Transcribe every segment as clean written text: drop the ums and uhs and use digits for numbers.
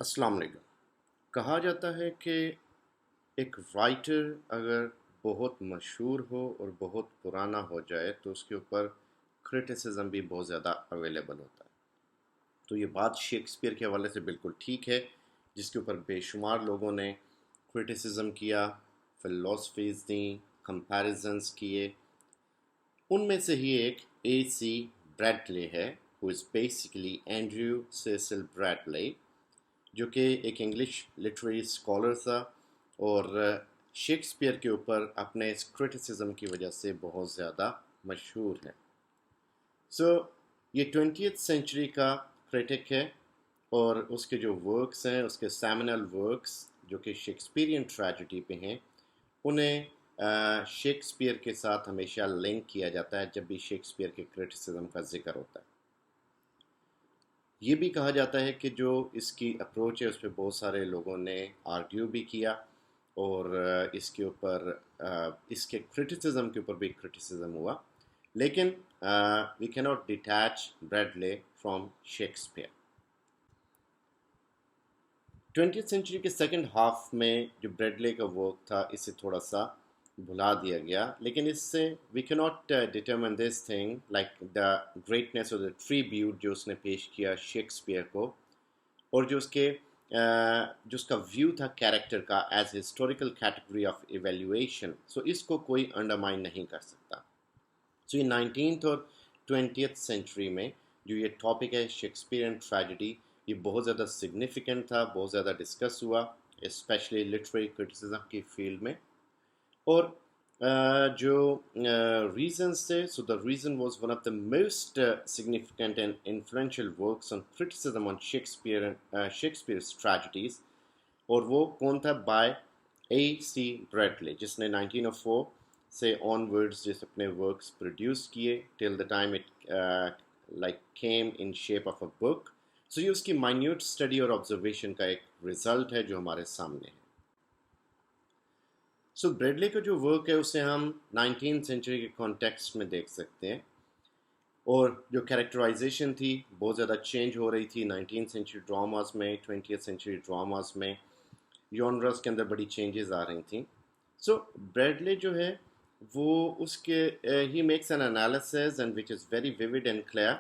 अस्सलाम वालेकुम। कहा जाता है कि एक राइटर अगर बहुत मशहूर हो और बहुत पुराना हो जाए तो उसके ऊपर क्रिटिसिज्म भी बहुत ज़्यादा अवेलेबल होता है। तो ये बात शेक्सपियर के हवाले से बिल्कुल ठीक है, जिसके ऊपर बेशुमार लोगों ने क्रिटिसिज्म किया, फ़िलॉसफीज़ दी, कंपैरिजंस किए। उनमें से ही एक A.C. ब्रैडले है, who is basically Andrew Cecil Bradley, जो कि एक इंग्लिश लिटरेरी स्कॉलर था और शेक्सपियर के ऊपर अपने इस क्रिटिसिज्म की वजह से बहुत ज़्यादा मशहूर है। ये 20th सेंचुरी का क्रिटिक है और उसके जो वर्क्स हैं, उसके सेमिनल वर्क्स जो कि शेक्सपियरियन ट्रेजेडी पे हैं, उन्हें शेक्सपियर के साथ हमेशा लिंक किया जाता है जब भी शेक्सपियर के क्रिटिसिज्म का जिक्र होता है। ये भी कहा जाता है कि जो इसकी अप्रोच है उस पर बहुत सारे लोगों ने आर्ग्यू भी किया और इसके ऊपर इसके क्रिटिसिज्म के ऊपर भी क्रिटिसिज्म हुआ, लेकिन we can not detach Bradley from Shakespeare. 20th century के सेकंड हाफ में जो ब्रैडले का वर्क था इसे थोड़ा सा भुला दिया गया, लेकिन इससे we can not determine this thing like the greatness और द ट्रिब्यूट जो उसने पेश किया शेक्सपियर को, और जो उसका व्यू था कैरेक्टर का as historical category of evaluation, so इसको कोई अंडरमाइन नहीं कर सकता। सो ये 19th और 20th सेंचुरी में जो ये टॉपिक है शेक्सपियरियन ट्रेजेडी, ये बहुत ज़्यादा सिग्निफिकेंट था, बहुत ज़्यादा डिस्कस हुआ, स्पेशली लिटरेरी क्रिटिसिज्म की फील्ड में। और जो reasons थे, so the reason was one of the most significant and influential works on criticism on Shakespeare's tragedies, और वो कौन था? Bye A.C. ब्रैडले, जिसने 1904 से ऑनवर्ड्स जिस अपने वर्क्स प्रोड्यूस किए till the time it like came in shape of a book. So ये उसकी माइन्यूट स्टडी और ऑब्जर्वेशन का एक रिजल्ट है जो हमारे सामने है। सो ब्रैडले का जो वर्क है उसे हम 19th सेंचुरी के कॉन्टेक्स्ट में देख सकते हैं, और जो कैरेक्टराइजेशन थी बहुत ज़्यादा चेंज हो रही थी 19th सेंचुरी ड्रामास में, 20th सेंचुरी ड्रामास में जॉनर्स के अंदर बड़ी चेंजेस आ रही थी। सो ब्रैडले जो है वो उसके he makes an analysis and which is very vivid and clear,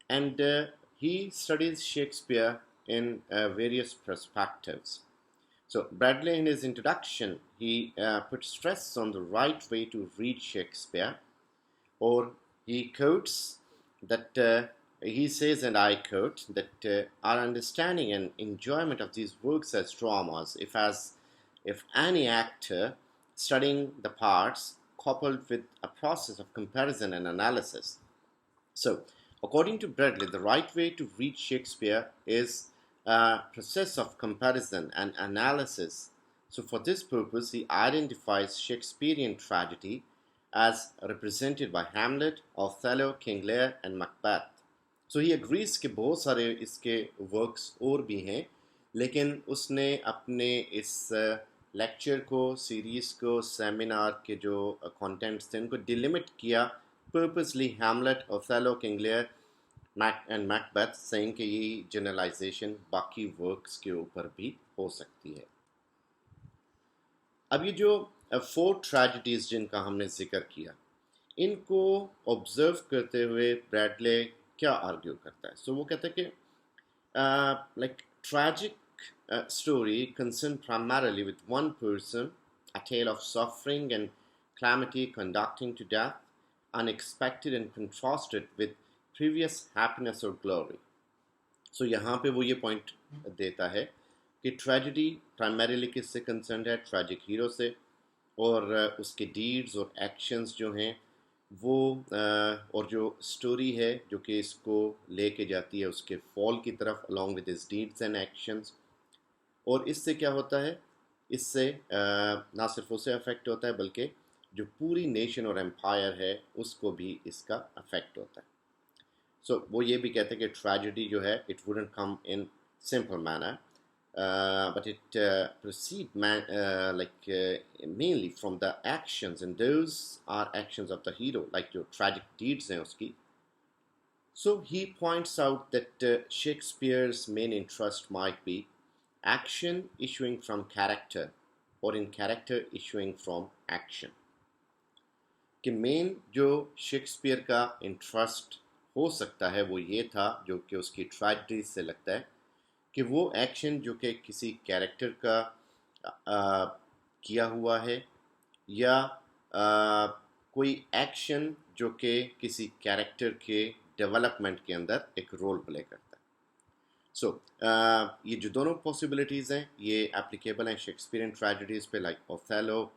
and he studies Shakespeare in various perspectives. So Bradley, in his introduction, he puts stress on the right way to read Shakespeare, or he quotes that he says, and I quote, that our understanding and enjoyment of these works as dramas, if any actor studying the parts coupled with a process of comparison and analysis. So, according to Bradley, the right way to read Shakespeare is a process of comparison and analysis. So, for this purpose, he identifies Shakespearean tragedy as represented by Hamlet, Othello, King Lear, and Macbeth. So, he agrees कि बहुत सारे इसके works और भी हैं, लेकिन उसने अपने इस लेक्चर को, सीरीज़ को, सेमिनार के जो कंटेंट्स थे उनको डिलिमिट किया purposely Hamlet, Othello, King Lear and Macbeth, saying कि ये जनरलाइजेशन बाकी वर्क्स के ऊपर भी हो सकती है। अब ये जो 4 ट्रेजेडीज जिनका हमने जिक्र किया, इनको ऑब्जर्व करते हुए ब्रैडले क्या आर्ग्यू करता है? सो वो कहता है कि like tragic story concerned primarily with one person, a tale of suffering and calamity conducting to death, unexpected and contrasted with previous happiness or glory. So यहाँ पे वो ये पॉइंट देता है कि ट्रेजेडी प्राइमरीली किससे कंसर्न है? ट्रैजिक हीरो से, और उसके डीड्स और एक्शंस जो हैं वो और जो स्टोरी है जो कि इसको लेके जाती है उसके फॉल की तरफ along with his deeds and actions. और इससे क्या होता है? इससे ना सिर्फ उसे अफेक्ट होता है बल्कि जो पूरी नेशन और एम्पायर है उसको भी इसका अफेक्ट होता है। सो वो ये भी कहते हैं कि ट्रेजेडी जो है it wouldn't come in simple manner, but it proceed mainly from the actions, and those are actions of the hero, like जो tragic deeds हैं उसकी। So he points out that Shakespeare's main interest might be action issuing from character or in character issuing from action. कि main जो Shakespeare का interest हो सकता है वो ये था, जो कि उसकी ट्रेजेडी से लगता है, कि वो एक्शन जो कि किसी कैरेक्टर का किया हुआ है या कोई एक्शन जो कि किसी कैरेक्टर के डेवलपमेंट के अंदर एक रोल प्ले करता है. सो ये जो दोनों पॉसिबिलिटीज़ हैं ये एप्लीकेबल हैं शेक्सपियरियन ट्रेजेडीज़ पे, लाइक ओथेलो.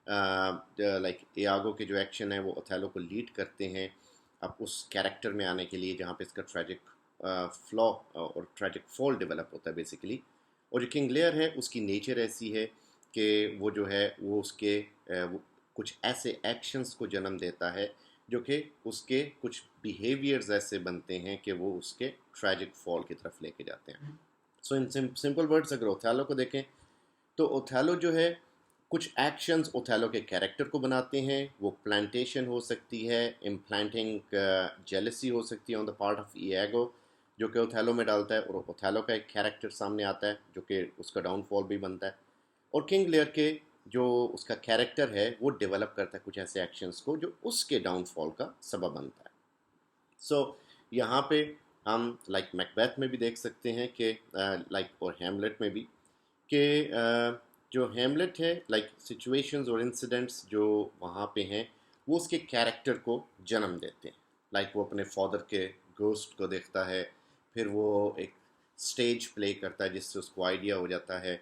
लाइक इयागो के जो एक्शन है वो ओथेलो को लीड करते हैं अब उस कैरेक्टर में आने के लिए जहाँ पे इसका ट्रेजिक फ्लॉ और ट्रेजिक फॉल डेवलप होता है बेसिकली. और जो किंग लेयर है उसकी नेचर ऐसी है कि वो जो है वो उसके वो कुछ ऐसे एक्शंस को जन्म देता है जो कि उसके कुछ बिहेवियर्स ऐसे बनते हैं कि वो उसके ट्रेजिक फॉल की तरफ लेके जाते हैं. सो इन सिंपल वर्ड्स अगर ओथेलो को देखें तो ओथेलो जो है कुछ एक्शंस ओथेलो के कैरेक्टर को बनाते हैं. वो प्लांटेशन हो सकती है, इम्प्लांटिंग जेलसी हो सकती है on the part of Iago जो कि ओथेलो में डालता है, और ओथेलो का एक कैरेक्टर सामने आता है जो कि उसका डाउनफॉल भी बनता है. और किंग लेयर के जो उसका कैरेक्टर है वो डेवलप करता है कुछ ऐसे एक्शंस को जो उसके डाउनफॉल का सबब बनता है. सो यहाँ पे हम लाइक मैकबेथ में भी देख सकते हैं कि लाइक और हैमलेट में भी कि जो हैमलेट है लाइक सिचुएशंस और इंसिडेंट्स जो वहाँ पे हैं वो उसके कैरेक्टर को जन्म देते हैं. लाइक वो अपने फादर के गोस्ट को देखता है, फिर वो एक स्टेज प्ले करता है जिससे उसको आइडिया हो जाता है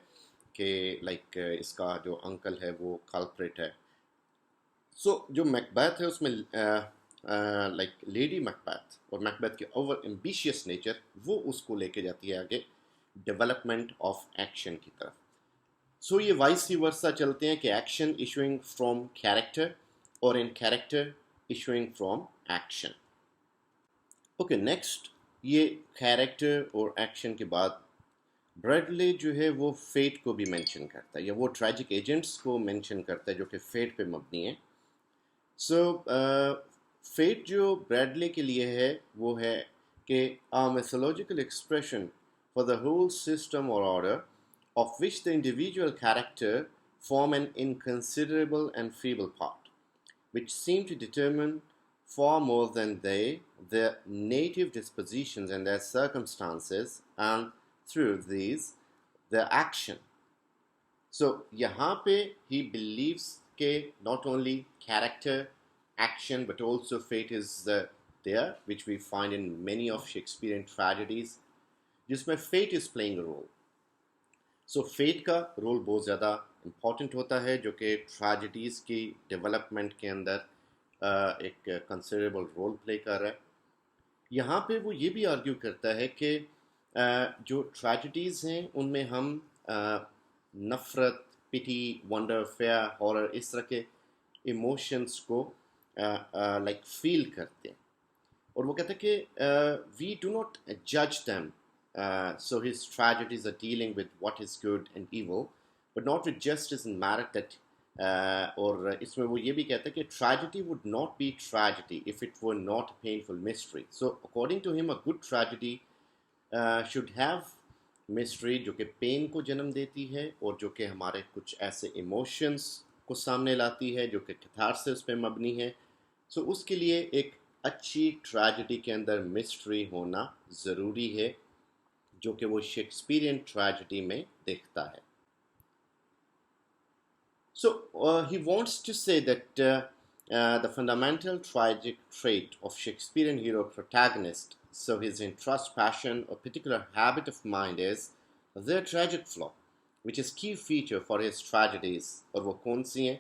कि लाइक इसका जो अंकल है वो कल्प्रिट है. सो जो मैकबेथ है उसमें लाइक लेडी मैकबेथ और मैकबेथ की ओवर एम्बिशियस नेचर वो उसको लेके जाती है आगे डेवलपमेंट ऑफ एक्शन की तरफ. सो ये वाइस वर्सा चलते हैं कि एक्शन इशूइंग फ्रॉम कैरेक्टर और इन character issuing from action. Okay, next ये कैरेक्टर और एक्शन के बाद ब्रैडले जो है वो फेट को भी मेंशन करता है या वो ट्रैजिक एजेंट्स को मेंशन करता है जो कि फेट पे मबनी है. सो फेट जो ब्रैडले के लिए है वो है कि a mythological expression for the whole system or order of which the individual character form an inconsiderable and feeble part, which seem to determine far more than their native dispositions and their circumstances, and through these, their action. So, यहाँ पे he believes कि not only character, action, but also fate is there, which we find in many of Shakespearean tragedies, जिसमें fate is playing a role. So, fate का role बहुत ज़्यादा important होता है जो कि ट्रेजेडीज़ की डेवलपमेंट के अंदर एक कंसिडरेबल रोल प्ले कर रहा है. यहाँ पे वो ये भी आर्ग्यू करता है कि जो ट्रेजेडीज़ हैं उनमें हम नफ़रत, पिटी, वंडर, फेयर, हॉरर इस तरह के इमोशंस को लाइक फील करते हैं. और वो कहते हैं कि वी डू नॉट जज them. So his tragedies are dealing with what is good and evil, but not with justice and merit. That और इसमें वो ये भी कहता है कि tragedy would not be tragedy if it were not a painful mystery. So according to him, a good tragedy should have mystery जो कि पेन को जन्म देती है और जो कि हमारे कुछ ऐसे इमोशंस को सामने लाती है जो कि कैथारसिस पे मबनी है. सो उसके लिए एक अच्छी ट्रेजेडी के अंदर मिस्ट्री होना ज़रूरी है जो कि वो शेक्सपियरियन ट्रेजेडी में देखता है. So he wants to say that the fundamental tragic trait of Shakespearean hero protagonist, so his interest, passion, or particular habit of mind is their tragic flaw, which is key feature for his tragedies. और वो कौन सी हैं?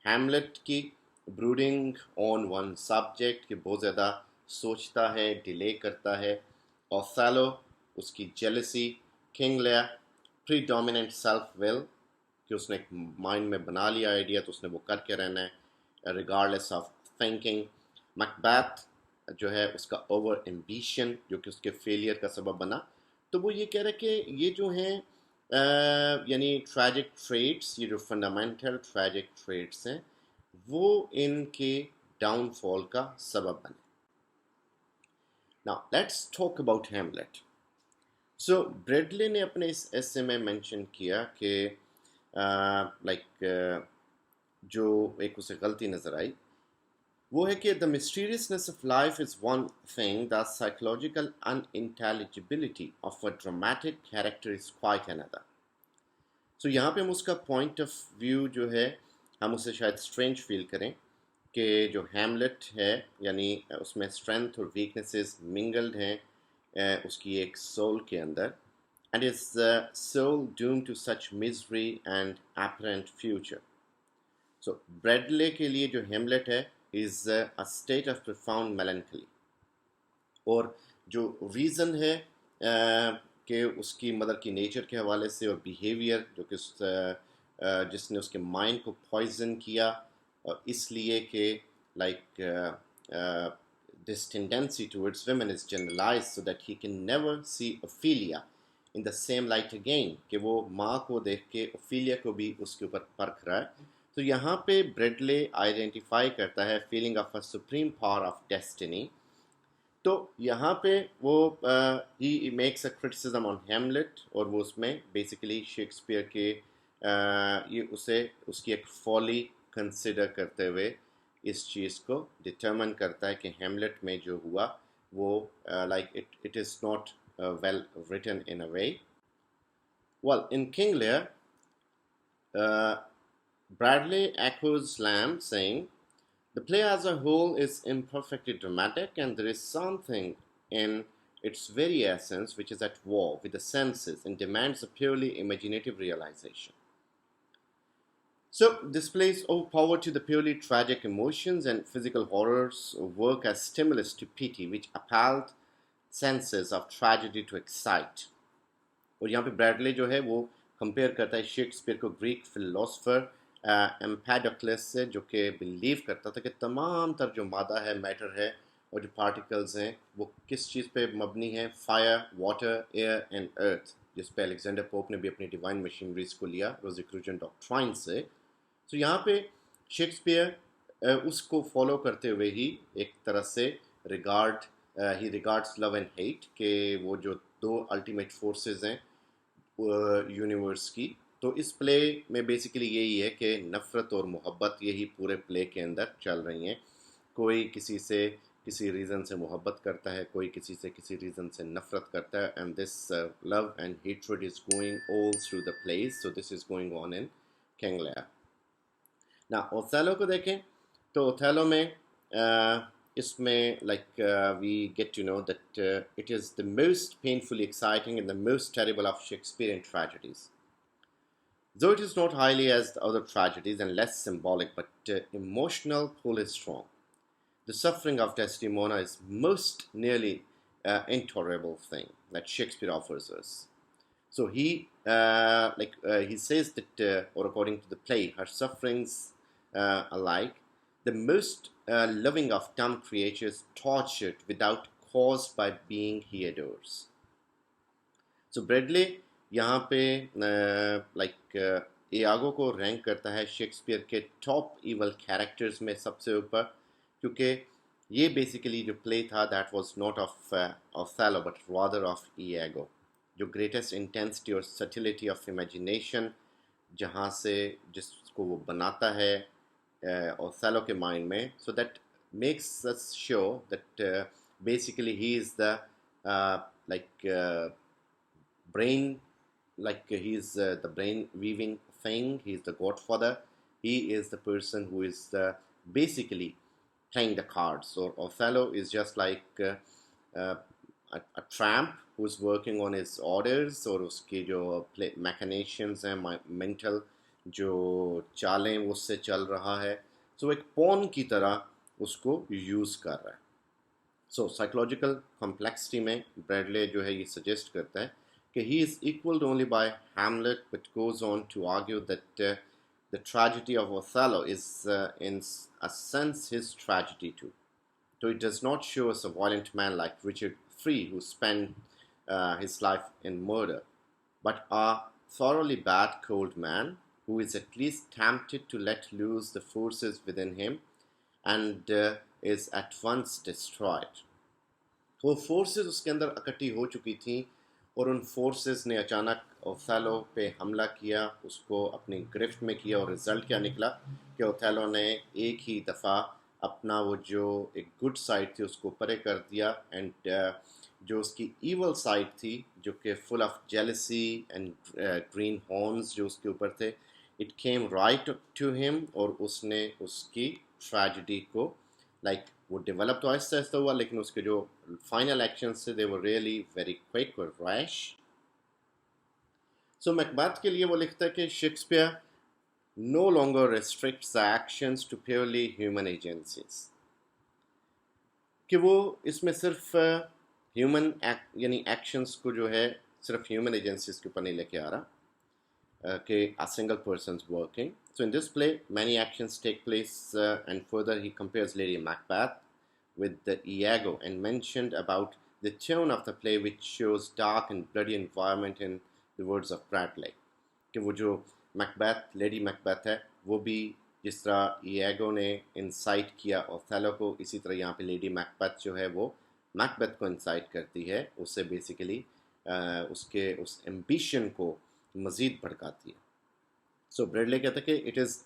Hamlet की brooding on one subject कि बहुत ज़्यादा सोचता है, डिले करता है. ओथेलो उसकी jealousy. King Lear predominant self will कि उसने एक माइंड में बना लिया आइडिया तो उसने वो करके रहना है रिगार्डलेस ऑफ थिंकिंग. मैकबेथ जो है उसका ओवर एम्बिशन जो कि उसके फेलियर का सबब बना. तो वो ये कह रहे कि ये जो हैं यानी ट्रैजिक ट्रेट्स, ये जो फंडामेंटल ट्रैजिक ट्रेट्स हैं वो इनके डाउनफॉल का सबब बने. Now let's talk about Hamlet. So Bradley ने अपने इस एसे में मेंशन किया कि जो एक उसे गलती नज़र आई वो है कि the mysteriousness of life is one thing, the psychological unintelligibility of a dramatic character is quite another. So यहाँ पे हम उसका पॉइंट ऑफ व्यू जो है हम उसे शायद स्ट्रेंज फील करें कि जो हैमलेट है यानी उसमें स्ट्रेंथ और वीकनेसेस मिंगल्ड हैं उसकी एक सोल के अंदर, and is soul doom to such misery and apparent future. So Bradley के लिए जो हेमलेट है is a state of profound melancholy, और जो रीज़न है कि उसकी मदर की नेचर के हवाले से और बिहेवियर जो कि जिसने उसके माइंड को पॉइजन किया, इसलिए कि like this tendency towards women is generalized so that he can never see Ophelia in the same light again, कि वो माँ को देख के ओफीलिया को भी उसके ऊपर परख रहा है। तो यहाँ पे ब्रेडले आइडेंटिफाई करता है feeling of a supreme power of destiny. तो यहाँ पे वो ही makes a criticism on Hamlet, और वो उसमें बेसिकली शेक्सपियर के ये उसे उसकी एक फॉली कंसिडर करते हुए इस चीज़ को डिटर्मिन करता है कि हेमलेट में जो हुआ वो like it is not well written in a way. Well in King Lear Bradley echoes Lamb, saying, the play as a whole is imperfectly dramatic, and there is something in its very essence which is at war with the senses and demands a purely imaginative realization. So, this plays power to the purely tragic emotions, and physical horrors work as stimulus to pity, which appalled senses of tragedy to excite. और यहाँ पे Bradley जो है वो compare करता है Shakespeare को Greek philosopher एम्पेडोक्लस से, जो कि बिलीव करता था कि तमाम तर जो मादा है, मैटर है, और जो पार्टिकल्स हैं वो किस चीज़ पे मबनी है, fire, water, air and earth, जिस पे अलेक्जेंडर पोप ने भी अपनी डिवाइन मशीनरीज को लिया रोज़िक्रूजियन डॉक्ट्राइन से। तो यहाँ पे शेक्सपियर उसको फॉलो करते हुए ही एक तरह से ही रिगार्ड्स लव एंड हेट के वो जो दो अल्टीमेट फोर्सेस हैं यूनिवर्स की। तो इस प्ले में बेसिकली यही है कि नफ़रत और मोहब्बत यही पूरे प्ले के अंदर चल रही हैं। कोई किसी से किसी रीज़न से मोहब्बत करता है, कोई किसी से किसी रीज़न से नफ़रत करता है, and this love and hatred is going all through the place. So this is going on in King layer. ना ओथेलो को देखें तो ओथेलो में इसमें we get to know that it is the most painfully exciting and the most terrible of Shakespearean tragedies. Though it is not highly as the other tragedies and less symbolic, but emotional pull is strong. The suffering of Desdemona is most nearly intolerable thing that Shakespeare offers us. So he says that, or according to the play, her sufferings alike, the most loving of dumb creatures tortured without cause by being he adores. So Bradley यहाँ पे Iago को rank करता है Shakespeare के top evil characters में सबसे ऊपर, क्योंकि ये बेसिकली जो प्ले था that was not of Othello but rather of Iago, जो ग्रेटेस्ट इंटेंसिटी और सटिलिटी ऑफ इमेजिनेशन जहाँ से जिसको वो बनाता है ओथेलो के माइंड में, so that makes us sure that basically he is the brain, he is the brain weaving thing, he is the godfather, he is the person who is basically playing the cards. So Othello is just like a tramp who is working on his orders, और उसके जो machinations हैं, mental जो चालें वो उससे चल रहा है, so एक पॉन की तरह उसको यूज़ कर रहा है। सो साइकोलॉजिकल कॉम्प्लेक्सिटी में ब्रैडले जो है ये सजेस्ट करता है कि he is equaled only by Hamlet, but goes on to argue that the tragedy of Othello is in a sense his tragedy too. So it does not show us a violent man like Richard III who spent his life in murder, but a thoroughly bad cold man who is at least tempted to let loose the forces within him and is at once destroyed. वो forces उसके अंदर इकट्ठी हो चुकी थी और उन forces ने अचानक ओथेलो पे हमला किया, उसको अपनी गिरफ्त में किया, और रिज़ल्ट क्या निकला कि ओथेलो ने एक ही दफ़ा अपना वो जो एक गुड साइड थी उसको परे कर दिया, एंड जो उसकी ईवल साइड थी जो कि full of jealousy and green horns जो उसके ऊपर थे, it came right to him, और उसने उसकी ट्रेजेडी को वो डेवलप तो आहिस्ता आहिस्ता हुआ, लेकिन उसके जो फाइनल एक्शंस थे they were really very quick और रैश। सो मैकबेथ के लिए वो लिखता है कि Shakespeare no longer restricts the actions to purely human agencies, कि वो इसमें सिर्फ ह्यूमन यानी एक्शंस को जो है सिर्फ ह्यूमन एजेंसीज के ऊपर नहीं लेके आ रहा, कि a single person's working. So in this play, many actions take place, and further he compares Lady Macbeth with the Iago and mentioned about the tone of the play, which shows dark and bloody environment in the words of Bradley. कि वो जो Macbeth lady Macbeth है वो भी जिस तरह इएगो ने insight किया ओथेलो को, इसी तरह यहाँ पे लेडी मैकबेथ जो है वो मैकबेथ को इंसाइट करती है, उससे बेसिकली उसके उस एम्बिशन को मज़ीद भड़काती है। सो ब्रेडले कहता है कि it is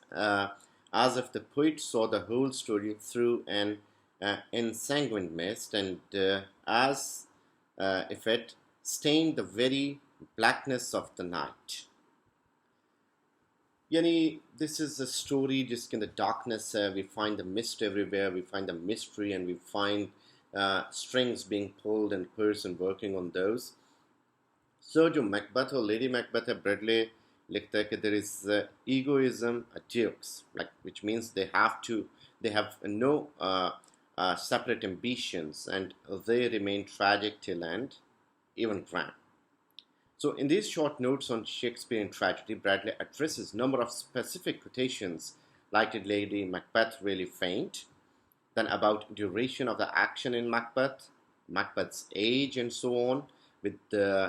as if the poet saw the whole story through an ensanguined mist, and as if it stained the very blackness of the night. Yani, this is a story just in the darkness. We find the mist everywhere, we find the mystery, and we find strings being pulled and person working on those. So जो Macbeth और lady Macbeth है, Bradley लिखता है कि there is egoism at dukes, like which means they have no separate ambitions, and they remain tragic till end, even grand. So in these short notes on Shakespearean tragedy, Bradley addresses a number of specific quotations like did Lady Macbeth really faint, then about duration of the action in Macbeth, Macbeth's age, and so on, with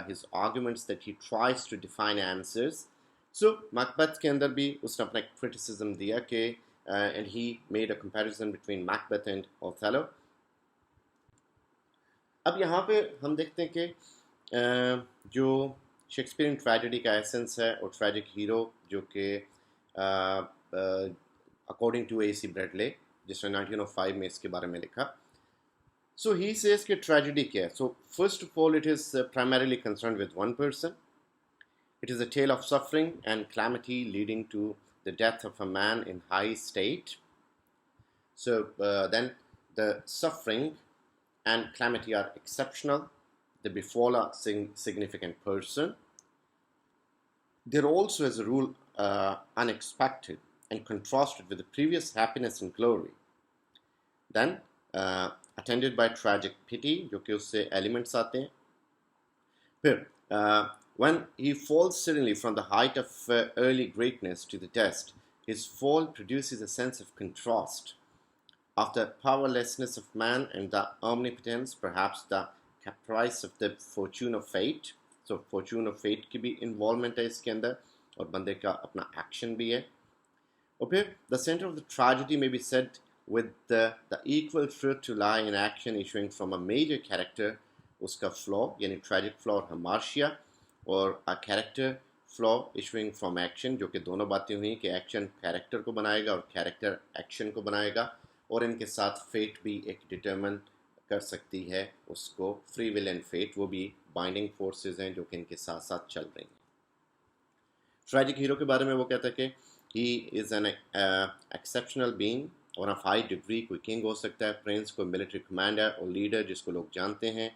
his arguments that he tries to define answers. So Macbeth के अंदर भी उसने अपना criticism दिया कि and he made a comparison between Macbeth and Othello. अब यहाँ पे हम देखते हैं कि जो शेक्सपियरियन ट्रेजेडी का एसेंस है और ट्रेजिक हीरो जो कि अकॉर्डिंग टू A.C. ब्रेडले जिसने 1905 में इसके बारे में लिखा. So he says कि tragedy क्या है? So first of all, it is primarily concerned with one person. It is a tale of suffering and calamity leading to the death of a man in high state. So then the suffering and calamity are exceptional. They befall a significant person. They're also, as a rule, unexpected and contrasted with the previous happiness and glory. Then attended by tragic pity, जो कि उससे elements आते हैं. फिर when he falls suddenly from the height of early greatness to the dust, his fall produces a sense of contrast, of the powerlessness of man and the omnipotence, perhaps the caprice of the fortune of fate. So fortune of fate की भी involvement है इसके अंदर, और बंदे का अपना action भी है. और फिर the center of the tragedy may be said with the equal truth to lie in action issuing from a major character, उसका flaw यानी tragic flaw और hamartia, और a character flaw issuing from action, जो कि दोनों बातें हुई कि action character को बनाएगा और character action को बनाएगा, और इनके साथ fate भी एक determine कर सकती है उसको. free will and fate वो भी binding forces हैं जो कि इनके साथ साथ चल रही हैं. tragic hero के बारे में वो कहता है कि he is an exceptional being और ऑफ हाई डिग्री. कोई किंग हो सकता है, प्रिंस, कोई मिलिट्री कमांडर और लीडर जिसको लोग जानते हैं.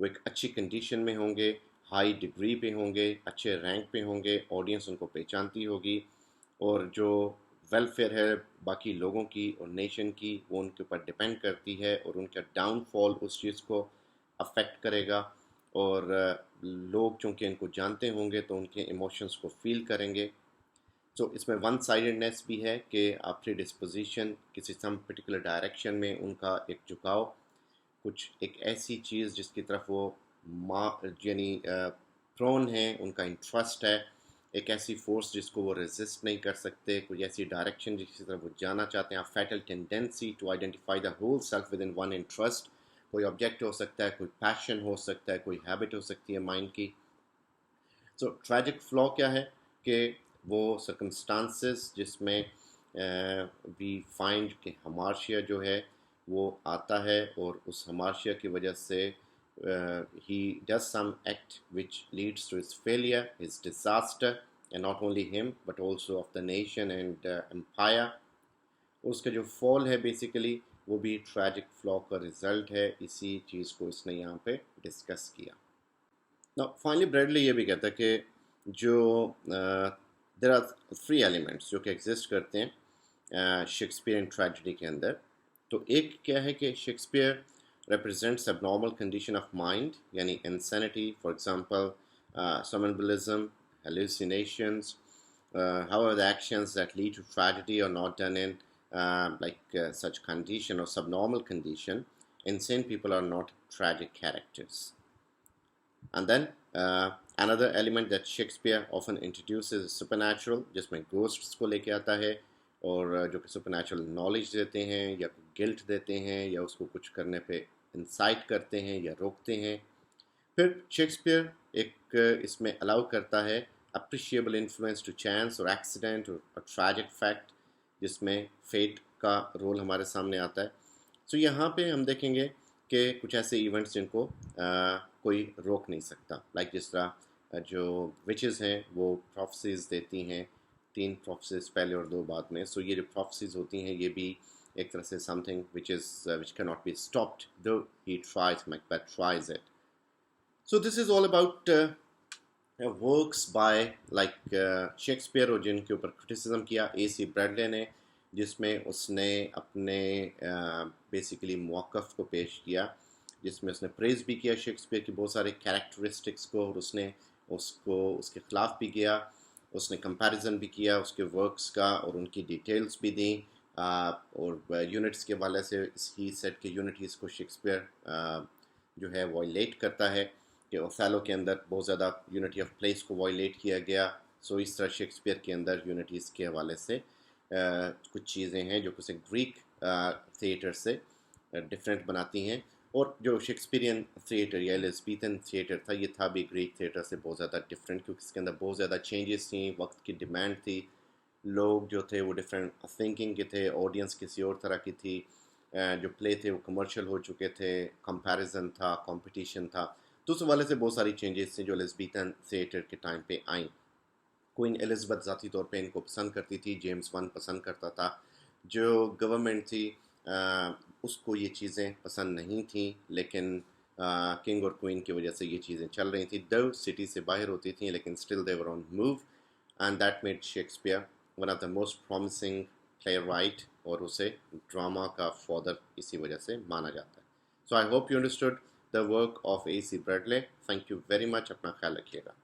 वो एक अच्छी कंडीशन में होंगे, हाई डिग्री पे होंगे, अच्छे रैंक पे होंगे, ऑडियंस उनको पहचानती होगी, और जो वेलफेयर है बाकी लोगों की और नेशन की वो उनके ऊपर डिपेंड करती है, और उनका डाउनफॉल उस चीज़ को अफेक्ट करेगा. और लोग चूँकि इनको जानते होंगे तो उनके इमोशंस को फील करेंगे. तो इसमें वन साइडेडनेस भी है कि आपकी डिस्पोजिशन किसी सम पर्टिकुलर डायरेक्शन में उनका एक झुकाव, कुछ एक ऐसी चीज़ जिसकी तरफ वो यानी प्रोन है, उनका इंटरेस्ट है, एक ऐसी फोर्स जिसको वो रेजिस्ट नहीं कर सकते, कोई ऐसी डायरेक्शन जिसकी तरफ वो जाना चाहते हैं. Fatal tendency to identify the whole self within one interest. कोई ऑब्जेक्ट हो सकता है, कोई पैशन हो सकता है, कोई हैबिट हो सकती है माइंड की, सो ट्रैजिक फ्लॉ क्या है कि वो सर्कमस्टांसेस जिसमें वी फाइंड कि हमार्शिया जो है वो आता है और उस हमार्शिया की वजह से he does some act which leads to his failure, his disaster, and not only him but also of the nation and empire. उसका जो फॉल है बेसिकली वो भी ट्रैजिक फ्लॉ का रिजल्ट है, इसी चीज़ को इसने यहाँ पे डिस्कस किया. Now, finally, ब्रैडली ये भी कहता है कि जो देर आर थ्री एलिमेंट्स जो कि एग्जिस्ट करते हैं शेक्सपियरियन ट्रेजेडी के अंदर. तो एक क्या है कि Shakespeare represents abnormal condition of mind, yani insanity, for example, somnambulism, hallucinations. However, the actions that lead to tragedy are not done in such condition or subnormal condition. Insane people are not tragic characters. And then another element that Shakespeare often introduces is supernatural, जिसमें ghosts को लेके आता है और जो कि supernatural knowledge देते हैं या guilt देते हैं या उसको कुछ करने पे इंसाइट करते हैं या रोकते हैं. फिर शेक्सपियर एक इसमें अलाउ करता है अप्रिशिएबल इन्फ्लुएंस टू चांस और एक्सीडेंट और ट्रैजिक फैक्ट, जिसमें फेट का रोल हमारे सामने आता है. सो यहाँ पे हम देखेंगे कि कुछ ऐसे इवेंट्स जिनको कोई रोक नहीं सकता. लाइक जिस तरह जो विचेस हैं वो प्रोफेसीज देती हैं, 3 प्रोफेसीज पहले और 2 बाद में. सो ये जो प्रोफेसीज होती हैं ये भी एक तरह से something which cannot be stopped, though he tries, Macbeth tries it. So this is all about works by Shakespeare और जिनके ऊपर criticism किया A.C. ब्रैडले ने, जिसमें उसने अपने बेसिकली मौक़िफ़ को पेश किया, जिसमें उसने प्रेज़ भी किया शेक्सपियर की बहुत सारे कैरेक्टरिस्टिक्स को और उसने उसको उसके ख़िलाफ़ भी किया, उसने कंपैरिजन भी किया उसके वर्क्स का और उनकी डिटेल्स भी दी. और यूनिट्स के वाले से ही सेट के यूनिटीज़ को शेक्सपियर जो है वॉयलेट करता है कि ओथेलो के अंदर बहुत ज़्यादा यूनिटी ऑफ प्लेस को वॉयलेट किया गया. सो इस तरह शेक्सपियर के अंदर यूनिटीज़ के हवाले से कुछ चीज़ें हैं जो उसे ग्रीक थिएटर से डिफरेंट बनाती हैं. और जो शेक्सपियरियन थिएटर या एलिज़ाबेथन थिएटर था, ये था भी ग्रीक थिएटर से बहुत ज़्यादा डिफरेंट, क्योंकि इसके अंदर बहुत ज़्यादा चेंजेस थी, वक्त की डिमांड थी, लोग जो थे वो डिफरेंट थिंकिंग के थे, ऑडियंस किसी और तरह की थी, जो प्ले थे वो कमर्शियल हो चुके थे, कंपैरिजन था, कंपटीशन था. तो उस हवाले से बहुत सारी चेंजेस थी जो एलिज़ाबेथन थिएटर के टाइम पे आई. क्वीन एलिज़ाबेथ ज़ाती तौर पे इनको पसंद करती थी, जेम्स वन पसंद करता था. जो गवर्नमेंट थी उसको ये चीज़ें पसंद नहीं थी, लेकिन किंग और क्वीन की वजह से ये चीज़ें चल रही थी. दो सिटी से बाहर होती थी लेकिन still they were on move, and that made Shakespeare one of the most promising playwright, और उसे ड्रामा का फादर इसी वजह से माना जाता है. So I hope you understood the work of A.C. Bradley. Thank you very much. अपना ख्याल रखिएगा.